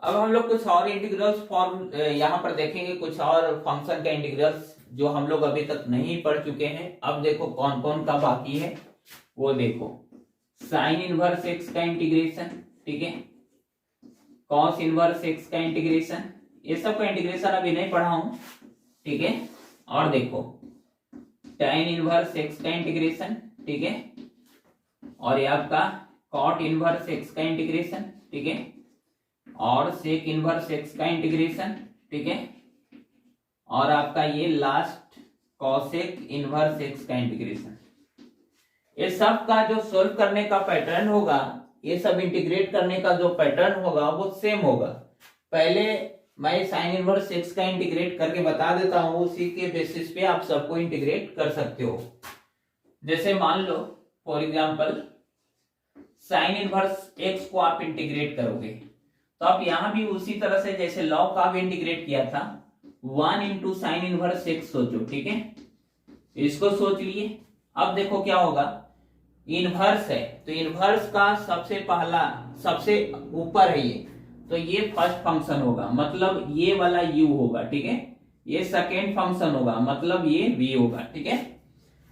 अब हम लोग कुछ और इंटीग्रल्स फॉर्म यहां पर देखेंगे, कुछ और फंक्शन का इंटीग्रल्स जो हम लोग अभी तक नहीं पढ़ चुके हैं। अब देखो कौन कौन का बाकी है वो देखो, साइन इनवर्स एक्स का इंटीग्रेशन, ठीक है, कॉस इनवर्स एक्स का इंटीग्रेशन, ये सब का इंटीग्रेशन अभी नहीं पढ़ा हूं, ठीक है। और देखो tan इनवर्स एक्स का इंटीग्रेशन, ठीक है, और ये आपका cot इनवर्स एक्स का इंटीग्रेशन, ठीक है, और sec इनवर्स एक्स का इंटीग्रेशन, ठीक है, और आपका ये लास्ट cosec इनवर्स एक्स का इंटीग्रेशन। ये सब का जो सोल्व करने का पैटर्न होगा, ये सब इंटीग्रेट करने का जो पैटर्न होगा वो सेम होगा। पहले मैं साइन इनवर्स एक्स का इंटीग्रेट करके बता देता हूं, उसी के बेसिस पे आप सबको इंटीग्रेट कर सकते हो। जैसे मान लो for example sine inverse x को आप इंटीग्रेट करोगे, तो आप यहां भी उसी तरह से जैसे लॉग का भी इंटीग्रेट किया था, 1 इंटू साइन इनवर्स एक्स सोचो, ठीक है, इसको सोच लिए। अब देखो क्या होगा, इनवर्स है तो इनवर्स का सबसे पहला सबसे ऊपर है ये, तो ये फर्स्ट फंक्शन होगा, मतलब ये वाला u होगा, ठीक है, ये सेकेंड फंक्शन होगा, मतलब ये v होगा, ठीक है।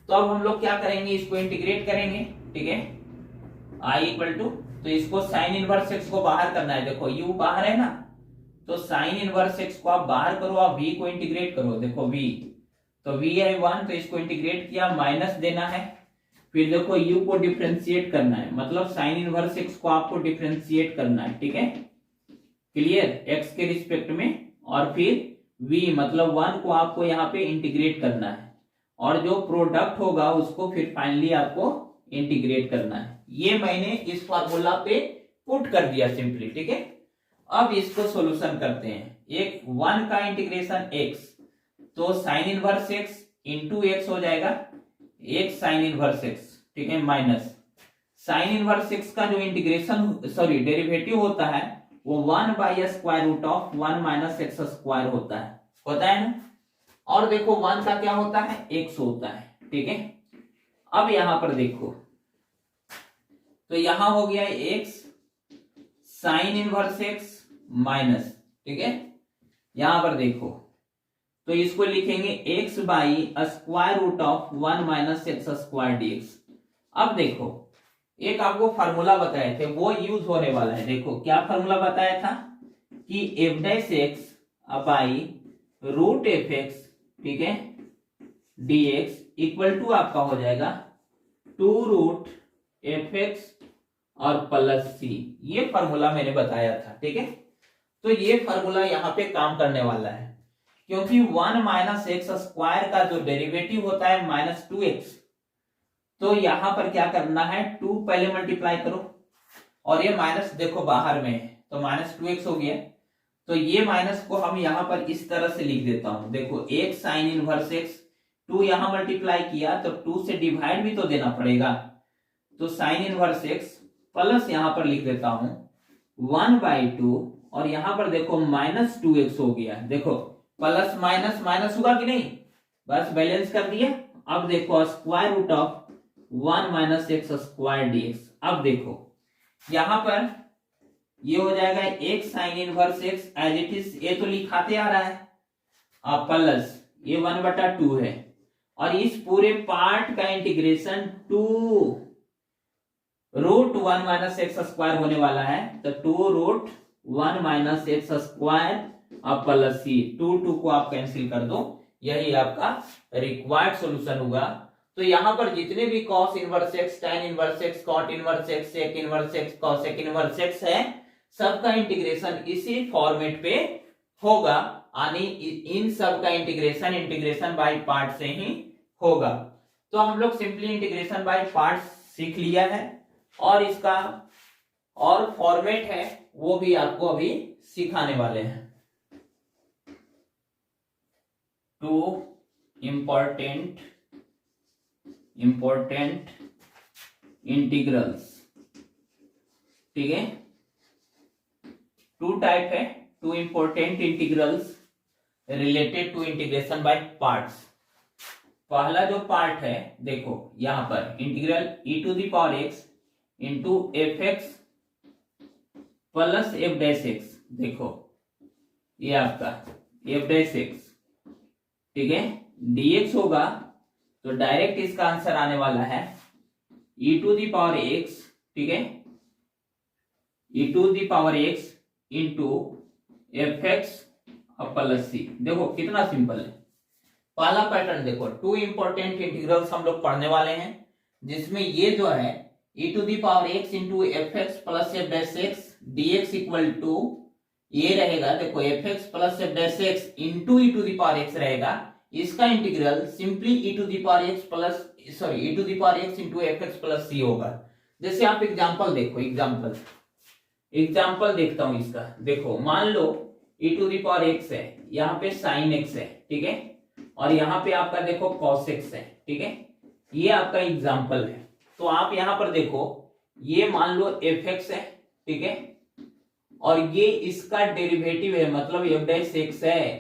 तो अब हम लोग क्या करेंगे, इसको इंटीग्रेट करेंगे, ठीक है, i इक्वल टू, तो इसको साइन इनवर्स एक्स को बाहर करना है, देखो u बाहर है ना, तो साइन इनवर्स एक्स को आप बाहर करो, आप v को इंटीग्रेट करो, देखो v, तो v है 1, तो इसको इंटीग्रेट किया, माइनस देना है, फिर देखो u को डिफरेंशिएट करना है, मतलब साइन इनवर्स एक्स को आपको डिफरेंशिएट करना है, ठीक है, क्लियर, x के रिस्पेक्ट में, और फिर v मतलब 1 को आपको यहाँ पे इंटीग्रेट करना है, और जो प्रोडक्ट होगा उसको फिर फाइनली आपको इंटीग्रेट करना है। ये मैंने इस फार्मूला पे पुट कर दिया सिंपली, ठीक है। अब इसको सॉल्यूशन करते हैं, एक 1 का इंटीग्रेशन x, तो sign inverse x into x हो जाएगा, x साइन इनवर्स x, ठीक है, माइनस साइन इनवर्स x का जो इंटीग्रेशन सॉरी डेरिवेटिव होता है वो 1/√1 माइनस एक्स स्क्वायर होता है ना। और देखो 1 का क्या होता है, x होता है, ठीक है। अब यहां पर देखो, तो यहां हो गया x sine inverse x minus, ठीक है, यहां पर देखो, तो इसको लिखेंगे x/√1 minus x square dx। अब देखो एक आपको फार्मूला बताए थे वो यूज होने वाला है, देखो क्या फार्मूला बताया था कि f'(x/√f(x), ठीक है, dx इक्वल टू आपका हो जाएगा 2√f(x) और प्लस c। ये फार्मूला मैंने बताया था, ठीक है। तो ये फार्मूला यहाँ पे काम करने वाला है, क्योंकि 1 माइनस एक्स स्क्वायर का जो डेरिवेटिव होता है -2x, तो यहां पर क्या करना है, 2 पहले मल्टीप्लाई करो, और ये माइनस देखो बाहर में है तो -2x हो गया, तो ये माइनस को हम यहां पर इस तरह से लिख देता हूं, देखो x साइन इनवर्स x, 2 यहां मल्टीप्लाई किया तो 2 से डिवाइड भी तो देना पड़ेगा, तो साइन इनवर्स x प्लस यहां पर लिख देता हूं 1/2, और यहां पर देखो -2x हो गया, देखो प्लस माइनस माइनस हुआ कि नहीं, बस बैलेंस कर दिया। अब देखो √1 माइनस एक्स स्क्वायर dx। अब देखो यहां पर ये हो जाएगा x sine inverse x as it is, ये तो लिखाते आ रहा है, अब प्लस ये 1/2 है, और इस पूरे पार्ट का integration two root 1 minus x square होने वाला है। तो 2 रूट 1 माइनस एक्स स्क्वायर अब प्लस सी, 2 को आप कैंसिल कर दो, यही आपका रिक्वायर्ड सॉल्यूशन होगा। तो यहां पर जितने भी cos inverse x, tan inverse x, cot inverse x, sec inverse x, cosec inverse x है, सबका इंटीग्रेशन इसी फॉर्मेट पे होगा, यानी इन सब का इंटीग्रेशन बाय पार्ट से ही होगा। तो हम लोग सिंपली इंटीग्रेशन बाय पार्ट सीख लिया है, और इसका और फॉर्मेट है वो भी आपको अभी सिखाने वाले हैं। टू इंपॉर्टेंट इंटीग्रल्स, ठीक है, टू टाइप है, two important integrals related to integration by parts. पहला जो पार्ट है देखो यहां पर integral e to the power x into f x plus f dash x, देखो ये आपका एफ डैश एक्स, ठीक है, dx होगा, तो डायरेक्ट इसका आंसर आने वाला है e to the power x, ठीक है, e to the power x into f x plus c. देखो कितना सिंपल है। पहला पैटर्न देखो, टू इंपॉर्टेंट इंटीग्रल्स हम लोग पढ़ने वाले हैं, जिसमें ये जो है e to the power x into f x plus f dash x dx equal to ये रहेगा, देखो f x plus f dash x into e to the power x रहेगा, इसका integral simply e to the power x plus e to the power x into f x plus c होगा। जैसे आप example देखो, example देखता हूं इसका। देखो मान लो e to the power x है, यहाँ पे साइन x है, ठीक है, और यहाँ पे आपका देखो cos x है, ठीक है, ये आपका एग्जाम्पल है। तो आप यहाँ पर देखो ये मान लो एफ एक्स है, ठीक है, और ये इसका डेरिवेटिव है, मतलब एफ डैश एक्स है,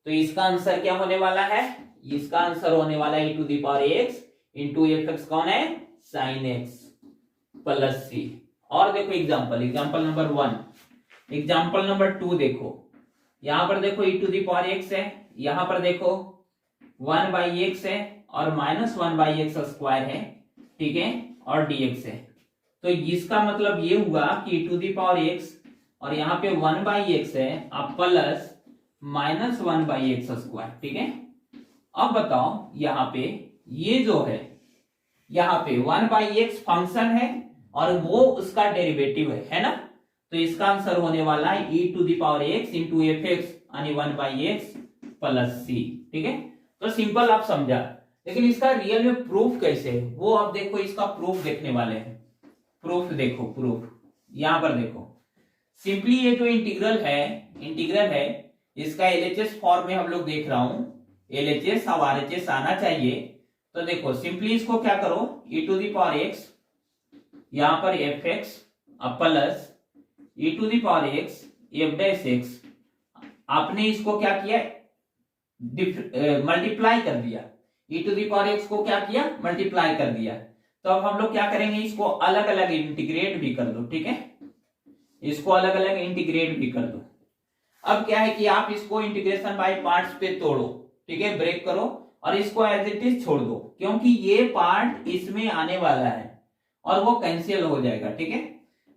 तो इसका आंसर क्या होने वाला है, इसका आंसर होने वाला है e to the power x into f x कौन है, साइन एक्स प्लस सी। और देखो एग्जाम्पल नंबर 1, एग्जाम्पल नंबर 2 देखो, यहां पर देखो e to the power x है, यहां पर देखो 1 बाई एक्स है और माइनस 1 बाई एक्स स्क्वायर है, ठीक है, और dx है। तो इसका मतलब ये हुआ कि e to the power x और यहाँ पे 1 बाई एक्स है अब plus minus 1 by x square, ठीक है। अब बताओ यहाँ पे ये जो है, यहाँ पे 1 बाई एक्स फंक्शन है और वो उसका डेरिवेटिव है ना, तो इसका आंसर होने वाला है e to the power x into f x यानी 1 बाई एक्स प्लस सी, ठीक है। तो सिंपल आप समझा, लेकिन इसका रियल में प्रूफ कैसे है वो आप देखो, इसका प्रूफ देखने वाले हैं। प्रूफ देखो, प्रूफ यहां पर देखो, सिंपली ये जो इंटीग्रल है इसका एलएचएस फॉर्म में हम लोग देख रहा हूं, एलएचएस अब आरएचएस आना चाहिए। तो देखो सिंपली इसको क्या करो, e to the power x यहां पर f x plus e to the power x f dash x, आपने इसको क्या किया, मल्टीप्लाई कर दिया, e to the power x को क्या किया, मल्टीप्लाई कर दिया। तो अब हम लोग क्या करेंगे, इसको अलग अलग इंटीग्रेट भी कर दो, ठीक है, इसको अलग अलग इंटीग्रेट भी कर दो। अब क्या है कि आप इसको इंटीग्रेशन बाय पार्ट्स पे तोड़ो, ठीक है, ब्रेक करो और इसको एज इट इज छोड़ दो, क्योंकि ये पार्ट इसमें आने वाला है और वो कैंसिल हो जाएगा, ठीक है।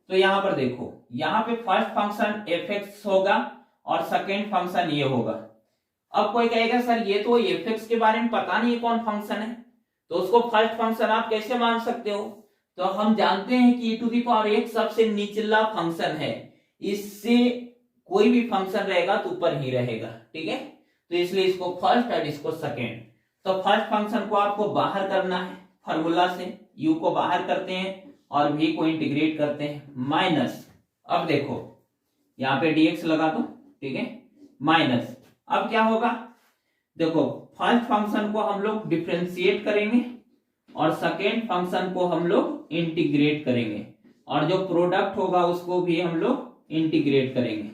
तो यहां पर देखो, यहाँ पे फर्स्ट फंक्शन एफ एक्स होगा और सेकेंड फंक्शन ये होगा। अब कोई कहेगा सर ये तो एफ एक्स के बारे में पता नहीं कौन फंक्शन है, तो उसको फर्स्ट फंक्शन आप कैसे मान सकते हो। तो हम जानते हैं कि e to the power x सबसे निचला फंक्शन है, इससे कोई भी फंक्शन रहेगा तो ऊपर ही रहेगा, ठीक है। तो इसलिए इसको फर्स्ट और इसको सेकेंड। तो फर्स्ट फंक्शन को आपको बाहर करना है फॉर्मूला से, u को बाहर करते हैं और v को इंटीग्रेट करते हैं, माइनस, अब देखो यहाँ पे dx लगा दो, ठीक है, माइनस, अब क्या होगा, देखो फर्स्ट फंक्शन को हम लोग डिफरेंशिएट करेंगे और सेकेंड फंक्शन को हम लोग इंटीग्रेट करेंगे और जो प्रोडक्ट होगा उसको भी हम लोग इंटीग्रेट करेंगे।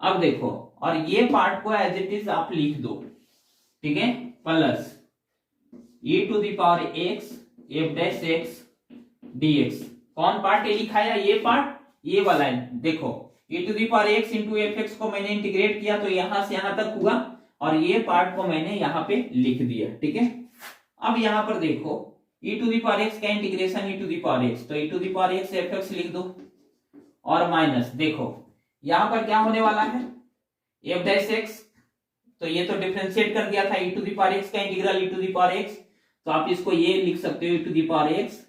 अब देखो, और ये पार्ट को एज इट इज आप लिख दो, ठीक है, plus e to the power x f dash x dx। कौन पार्ट ये लिखा है, ये पार्ट, ये वाला है, देखो e to the power x into f x को मैंने इंटीग्रेट किया तो यहां से यहां तक हुआ और ये पार्ट को मैंने यहां पे लिख दिया, ठीक है। अब यहां पर देखो e to the power x का integration e to the power x, तो e to the power x fx लिख दो और माइनस देखो यहां पर क्या होने वाला है f डैश x, तो ये तो डिफरेंशिएट कर दिया था e to the power x का integral e to the power x, तो आप इसको ये लिख सकते हो e to the power x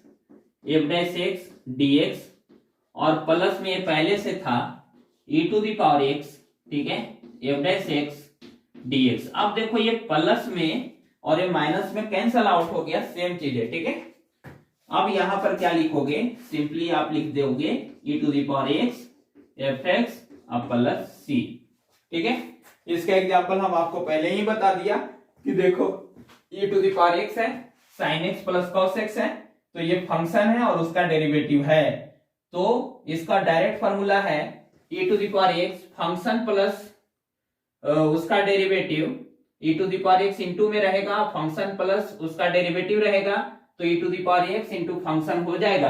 f dash x dx और प्लस में ये पहले से था e to the power x, ठीक है, f डैश x dx। अब देखो ये प्लस में और ये माइनस में कैंसल आउट हो गया, सेम चीज है, ठीक है। अब यहां पर क्या लिखोगे, सिंपली आप लिख दोगे e to the power x fx अब प्लस c, ठीक है। इसका एग्जांपल हम आपको पहले ही बता दिया कि देखो e to the power x है, sin x plus cos x है, तो ये फंक्शन है और उसका डेरिवेटिव है, तो इसका डायरेक्ट फॉर्मूला है e to the power x function plus उसका derivative e to the power x into में रहेगा, फंक्शन प्लस उसका डेरिवेटिव रहेगा, तो e to the power x into function हो जाएगा।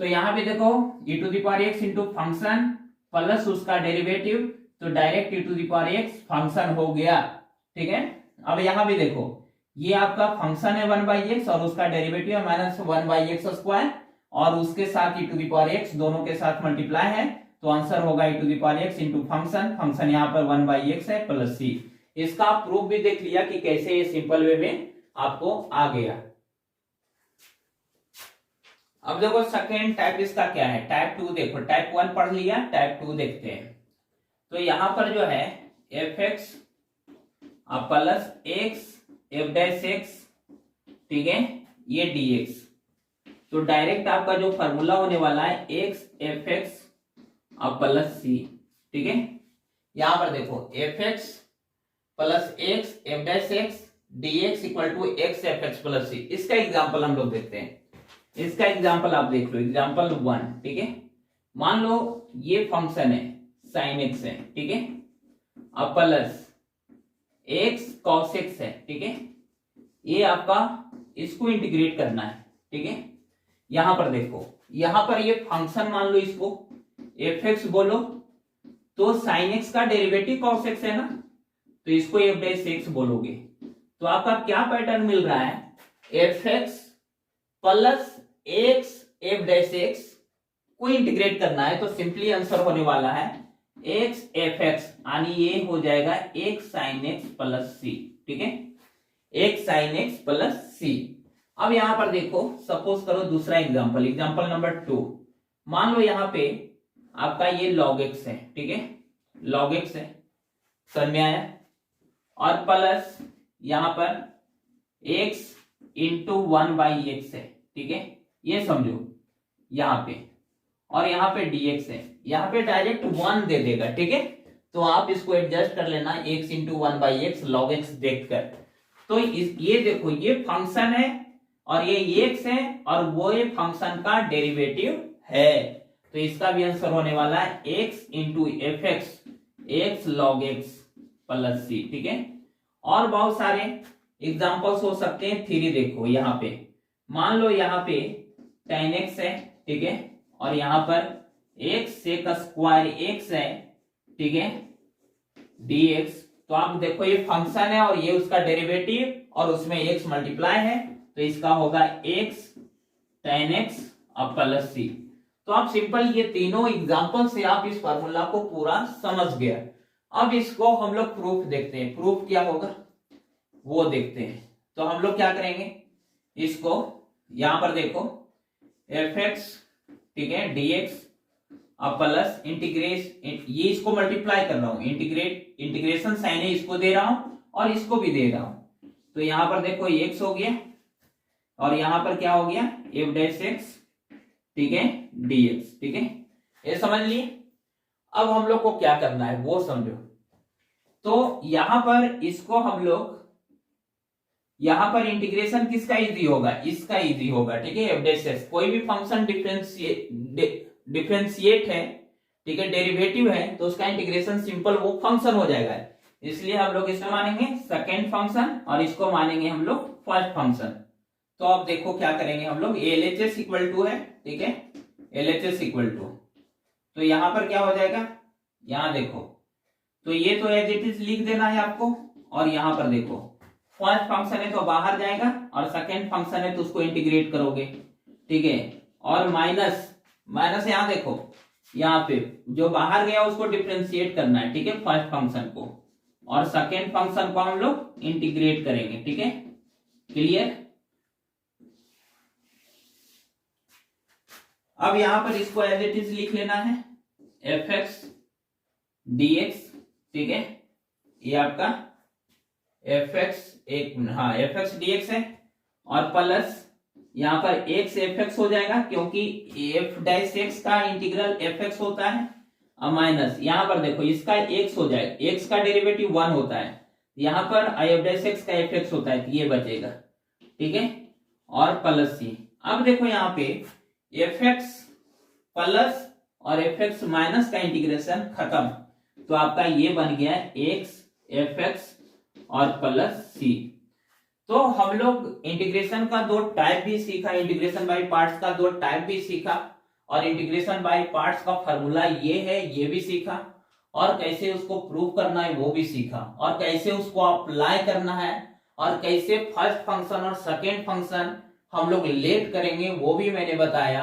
तो यहाँ पे देखो e to the power x into function plus उसका डेरिवेटिव, तो direct e to the power x function हो गया, ठीक है। अब यहाँ भी देखो ये आपका फंक्शन है 1/x और उसका डेरिवेटिव है माइनस 1/x² और उसके साथ e to the power x दोनों के साथ मल्टीप्लाई है, तो आंसर होगा e to the power x into function, function यहाँ पर 1/x है प्लस c। इसका आप प्रूफ भी देख लिया कि कैसे ये सिंपल वे में आपको आ गया। अब देखो सेकेंड टाइप इसका क्या है, टाइप 2 देखो, टाइप 1 पढ़ लिया, टाइप 2 देखते हैं। तो यहां पर जो है fx plus x f dash x, ठीक है, ये dx, तो डायरेक्ट आपका जो फॉर्मूला होने वाला है x fx प्लस c, ठीक है। यहां पर देखो fx plus x f dash x dx equal to x fx plus c। इसका एग्जांपल हम लोग देखते हैं, इसका एग्जांपल आप देख लो, एग्जांपल 1, ठीक है। मान लो ये फंक्शन है sin x है, ठीक है, अब प्लस x cos x है, ठीक है, ये आपका इसको इंटीग्रेट करना है, ठीक है। यहां पर देखो यहां पर ये फंक्शन मान लो इसको fx बोलो, तो sin x का डेरिवेटिव cos x है ना, तो इसको f डैश x बोलोगे, तो आपका क्या पैटर्न मिल रहा है fx plus x f dash x को इंटीग्रेट करना है, तो सिंपली आंसर होने वाला है x fx, यानी ये हो जाएगा x sin x plus c, ठीक है, x sin x plus c। अब यहां पर देखो सपोज करो दूसरा एग्जांपल, एग्जांपल नंबर 2, मान लो यहां पे आपका ये log x है, ठीक है, log x है, समझ में आया, और प्लस यहां पर x इंटू 1/x है, ठीक है, ये समझो यहां पे, और यहाँ पे dx है, यहाँ पे डायरेक्ट 1 दे देगा, ठीक है, तो आप इसको एडजस्ट कर लेना x into 1/x log x देखकर। तो ये देखो ये फंक्शन है और ये x है और वो ये फंक्शन का डेरिवेटिव है, तो इसका भी आंसर होने वाला है x into fx x log x plus c, ठीक है। और बहुत सारे एग्जांपल्स हो सकते हैं, 3 देखो यहाँ पे, मान लो यहाँ पे tan x है, ठीक है, और यहां पर x सेक स्क्वायर x है, ठीक है, dx, तो आप देखो ये फंक्शन है और ये उसका डेरिवेटिव और उसमें x मल्टीप्लाई है, तो इसका होगा x tan x अब प्लस c। तो आप सिंपल ये तीनों एग्जांपल से आप इस फार्मूला को पूरा समझ गया। अब इसको हम लोग प्रूफ देखते हैं, प्रूफ क्या होगा वो देखते हैं। तो हम लोग क्या करेंगे, इसको यहां पर देखो fx, ठीक है, dx अब प्लस इंटीग्रेशन, ये इसको मल्टीप्लाई कर रहा हूं, इंटीग्रेशन साइन है, इसको दे रहा हूं और इसको भी दे रहा हूं, तो यहां पर देखो x हो गया और यहां पर क्या हो गया f डैश x, ठीक है, dx, ठीक है, ये समझ लिए। अब हम लोग को क्या करना है वो समझो। तो यहां पर इसको हम लोग, यहां पर इंटीग्रेशन किसका इजी होगा, इसका इजी होगा, ठीक है, f डैश x, कोई भी फंक्शन डिफरेंशिएट है, ठीक है, डेरिवेटिव है, तो उसका इंटीग्रेशन सिंपल वो फंक्शन हो जाएगा, इसलिए हम लोग इसको मानेंगे सेकंड फंक्शन और इसको मानेंगे हम लोग फर्स्ट फंक्शन। तो अब देखो क्या करेंगे हम लोग, LHS इक्वल टू है, ठीक है, LHS इक्वल टू, तो यहां पर क्या हो जाएगा, यहां देखो, तो ये तो एज इट इज लिख देना है आपको, और यहां पर देखो फर्स्ट फंक्शन है तो बाहर जाएगा और सेकेंड फंक्शन है तो उसको इंटीग्रेट करोगे, ठीक है। और माइनस माइनस यहां देखो, यहाँ पे जो बाहर गया उसको डिफरेंशिएट करना है, ठीक है, फर्स्ट फंक्शन को, और सेकेंड फंक्शन को हम लोग इंटीग्रेट करेंगे, ठीक है, क्लियर। अब यहां पर इसको एज इट इज लिख लेना है एफ एक्स डी एक्स, ठीक है, ये आपका एफ एक्स एक एफ एक्स डी एक्स है, और प्लस यहां पर एक्स एफ एक्स हो जाएगा क्योंकि एफ डैश एक्स का इंटीग्रल एफ एक्स होता है, और माइनस यहां पर देखो इसका एक्स हो जाएगा, एक्स का डेरिवेटिव 1 होता है, यहां पर एफ डैश एक्स का एफ एक्स होता है, तो ये बचेगा, ठीक है, और प्लस सी। अब देखो यहाँ पे एफ एक्स प्लस और एफ एक्स माइनस का इंटीग्रेशन खत्म, तो आपका ये बन गया एक्स एफ एक्स और प्लस सी। तो हम लोग इंटीग्रेशन का दो टाइप भी सीखा, इंटीग्रेशन बाय पार्ट्स का दो टाइप भी सीखा, और इंटीग्रेशन बाय पार्ट्स का फॉर्मूला ये है ये भी सीखा, और कैसे उसको प्रूव करना है वो भी सीखा, और कैसे उसको अप्लाई करना है, और कैसे फर्स्ट फंक्शन और सेकेंड फंक्शन हम लोग लेट करेंगे वो भी मैंने बताया।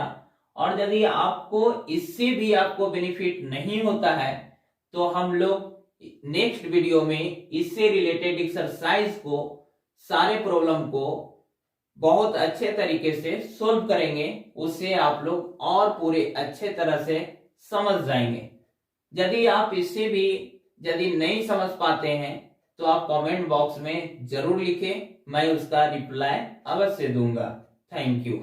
और यदि आपको इससे भी आपको बेनिफिट नहीं होता है तो हम लोग नेक्स्ट वीडियो में इससे रिलेटेड एक्सरसाइज को, सारे प्रॉब्लम को बहुत अच्छे तरीके से सोल्व करेंगे, उससे आप लोग और पूरे अच्छे तरह से समझ जाएंगे। यदि आप इससे भी यदि नहीं समझ पाते हैं तो आप कमेंट बॉक्स में जरूर लिखें, मैं उसका रिप्लाई अवश्य दूंगा। Thank you.